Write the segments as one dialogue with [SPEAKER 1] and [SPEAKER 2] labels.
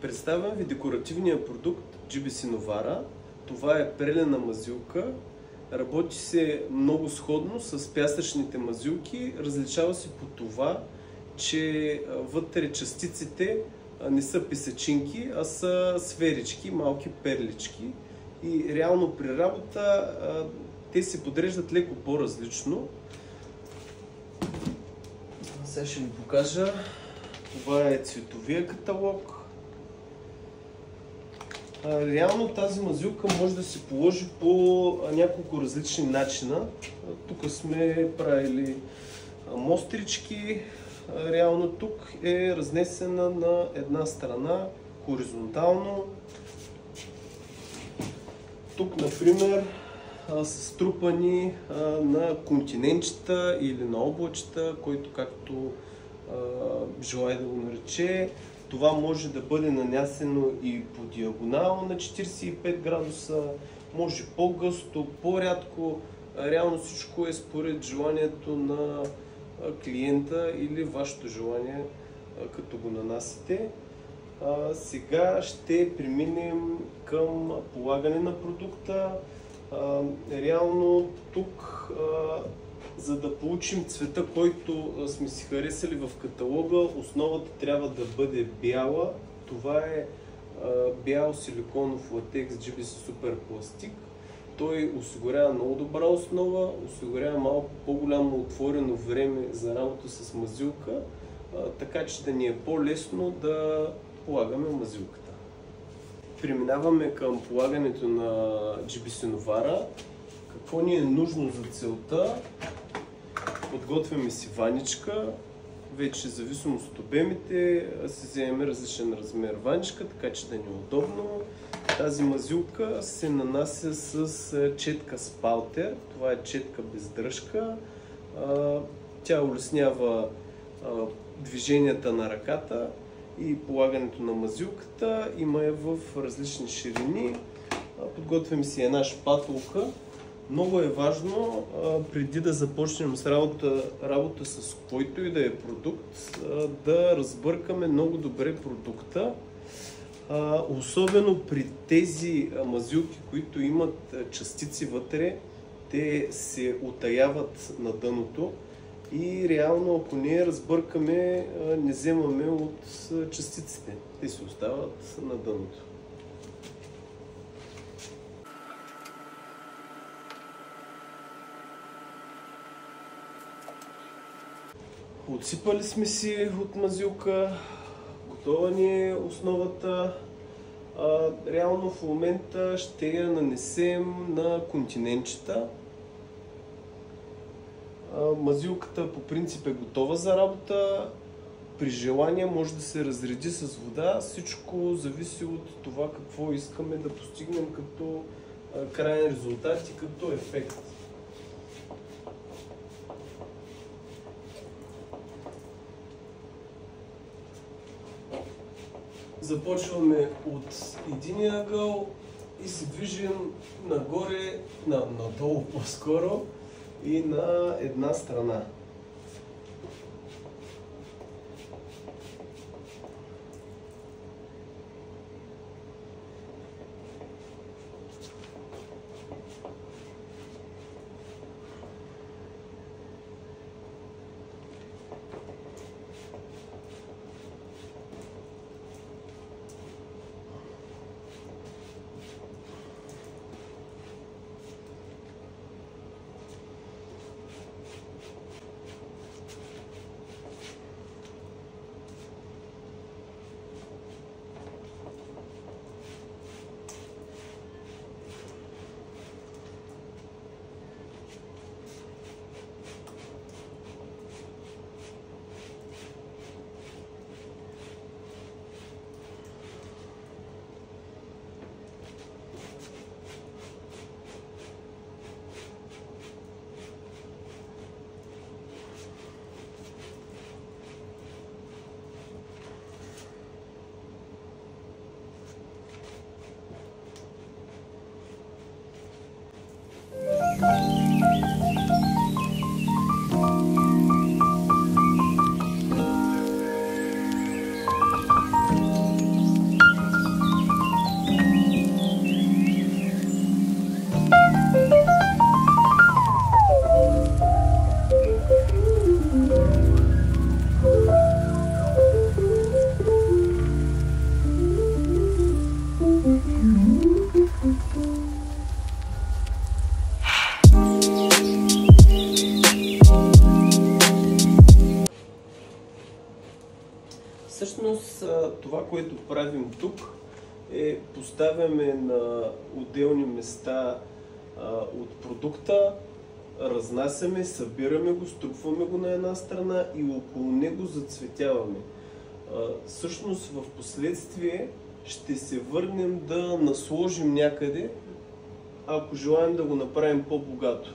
[SPEAKER 1] Представям ви декоративния продукт GBC Novara. Това е прелена мазилка. Работи се много сходно с пясъчните мазилки. Различава се по това, че вътре частиците не са писачинки, а са сферички, малки перлички. И реално при работа те се подреждат леко по-различно. Сега ще ви покажа. Това е цветовия каталог. Реално тази мазилка може да се положи по няколко различни начина. Тук сме правили мострички. Реално тук е разнесена на една страна хоризонтално. Тук, например, са струпани на континентчета или на облачета, който както желая да го нарече. Това може да бъде нанесено и по диагонал на 45 градуса, може по-гъсто, по-рядко. Реално всичко е според желанието на клиента или вашето желание, като го нанасите. Сега ще преминем към полагане на продукта. Реално тук, за да получим цвета, който сме си харесали в каталога, основата трябва да бъде бяла. Това е бял силиконов латекс GBC Super Plastic. Той осигурява много добра основа, осигурява малко по-голямо отворено време за работа с мазилка, така че да ни е по-лесно да полагаме мазилката. Преминаваме към полагането на GBC Novara. Какво ни е нужно за целта? Подготвяме си ваничка. Вече в зависимост от обемите си вземем различен размер ваничка, така че да ни е удобно. Тази мазилка се нанася с четка спалтер. Това е четка без дръжка. Тя улеснява движенията на ръката и полагането на мазилката. Има я в различни ширини. Подготвяме си една шпатулка. Много е важно, преди да започнем с работа с който и да е продукт, да разбъркаме много добре продукта. Особено при тези мазилки, които имат частици вътре, те се утаяват на дъното и реално, ако не я разбъркаме, не вземаме от частиците. Те се остават на дъното. Отсипали сме си от мазилка, готова ни е основата. Реално в момента ще я нанесем на континентчета. Мазилката по принцип е готова за работа. При желание може да се разреди с вода. Всичко зависи от това какво искаме да постигнем като крайен резултат и като ефект. Започваме от единия ъгъл и се движим нагоре, надолу по-скоро и на една страна. правим тук е поставяме на отделни места от продукта, разнасяме, събираме го, струпваме го на една страна и около него зацветяваме. Всъщност в последствие ще се върнем да насложим някъде, ако желаем да го направим по-богато.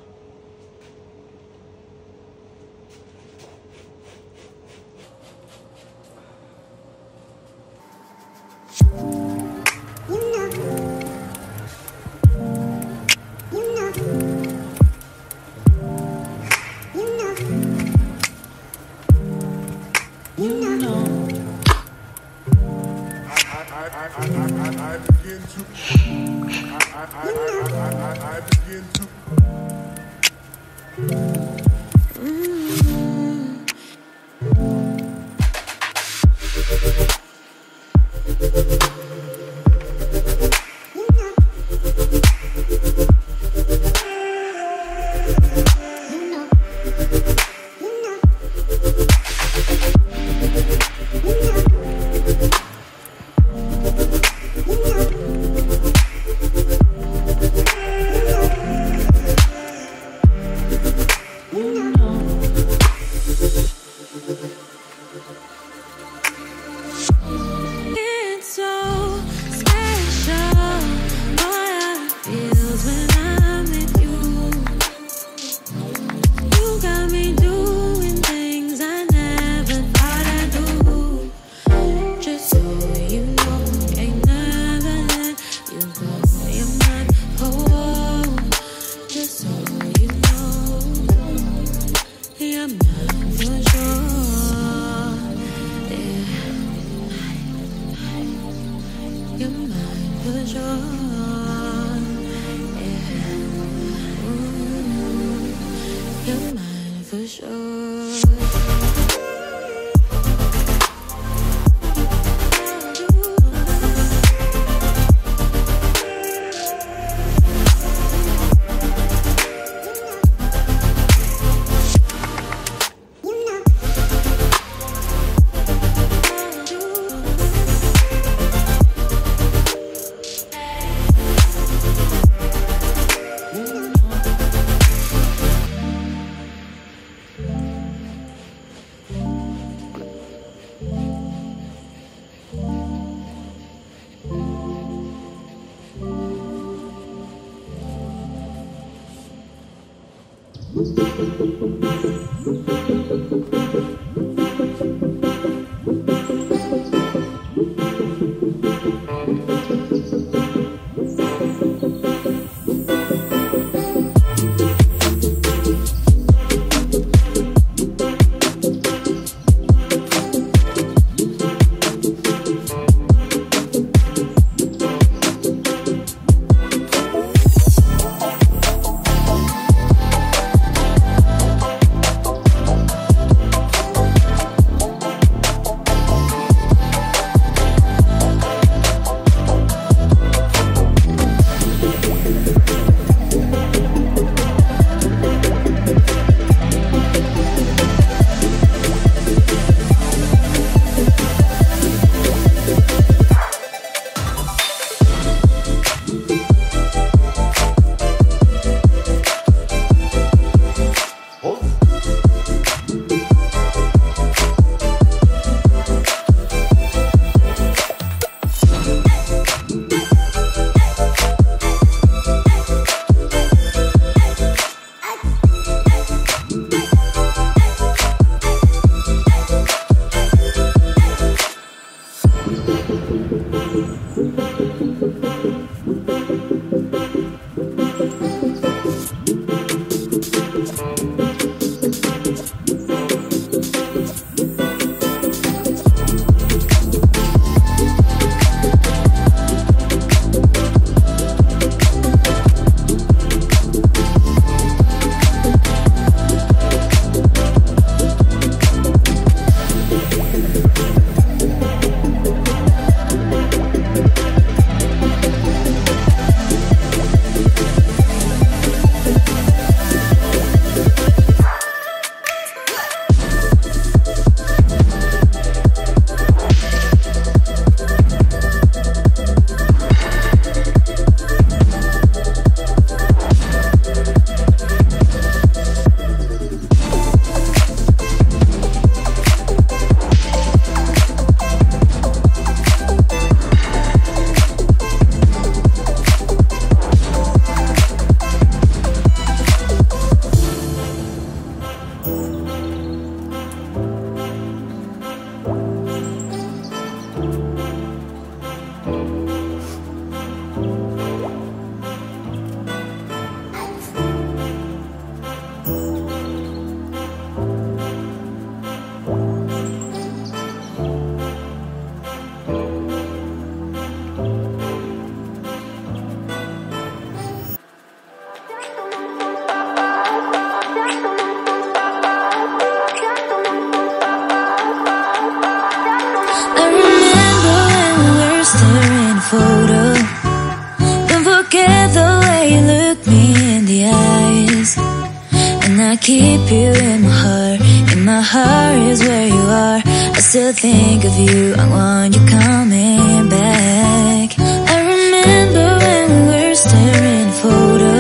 [SPEAKER 2] keep you in my heart. In my heart is where you are. I still think of you. I want you coming back. I remember when we were staring a photo.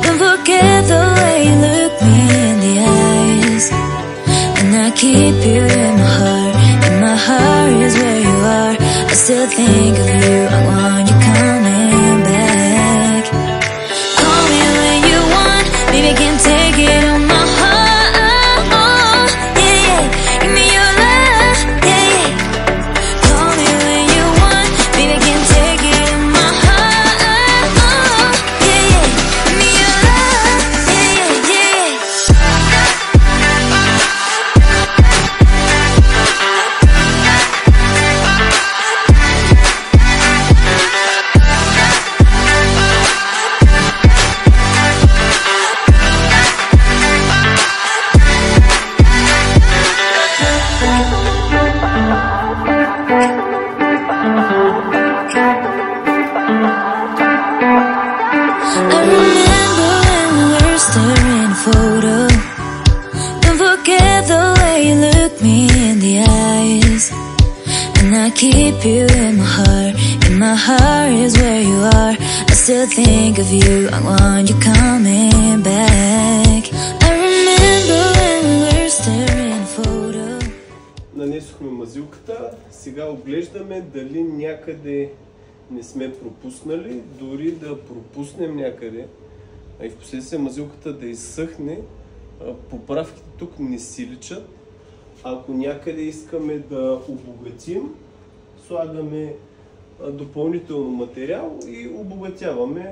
[SPEAKER 2] Don't forget the way you look me in the eyes. And I keep you in my heart. In my heart is where you are. I still think of you. I want you coming back. Call me when you want. Baby, I can't take it on my heart. Yeah, yeah. Give me your love. Yeah, yeah. Call me when you want. Baby, I can't take it on my heart. Yeah, yeah. Give me your love. Yeah, yeah, I remember when we were staring a photo. Don't forget the way you look me in the eyes. And I keep you in my heart. In my heart is where you are. I still think of you. I want you coming back. I remember when we were staring a photo.
[SPEAKER 1] Нанесохме мазилката, сега оглеждаме дали някъде не сме пропуснали, дори да пропуснем някъде, а и в последствие мазилката да изсъхне. Поправките тук не си личат. Ако някъде искаме да обогатим, слагаме допълнително материал и обогатяваме,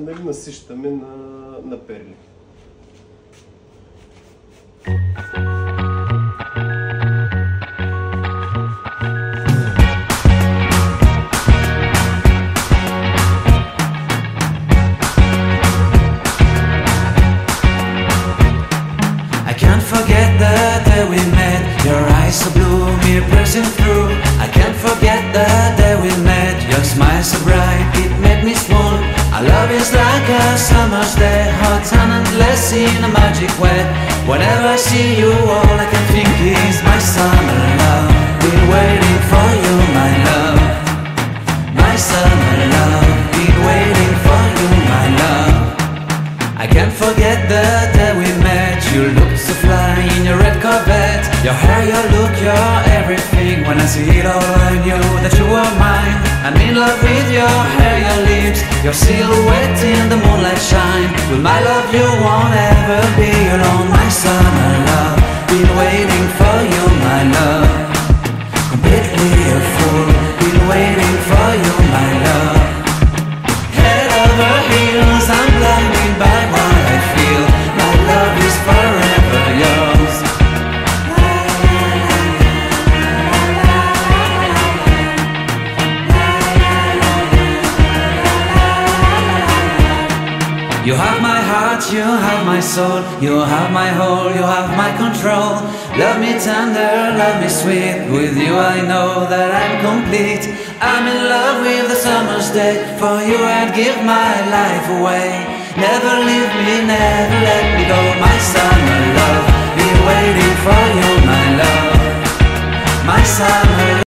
[SPEAKER 1] нали, насищаме на перли.
[SPEAKER 3] Forget the day we met. Your eyes so blue, me piercing through. I can't forget the day we met. Your smile so bright, it made me swoon. Our love is like a summer's day, hot and endless in a magic way. Whenever I see you, all I can think is my summer love. Been waiting for you, my love. My summer love. Been waiting for you, my love. I can't forget the day we met. You looked so fly in your red Corvette. Your hair, your look, your everything. When I see it all, I knew that you were mine. I'm in love with your hair, your lips, your silhouette in the moonlight shine. With my love you won't ever be alone. My summer love, been waiting for you, my love. Completely a fool, been waiting for you, my love. Head over heels, I'm blinded by what I feel. My love is forever yours. You have my heart, you have my soul. You have my whole, you have my control. Love me tender, love me sweet. With you I know that I'm complete. I'm in love with the summer's day. For you I'd give my life away. Never leave me, never let me go. My summer love, been waiting for you, my love. My summer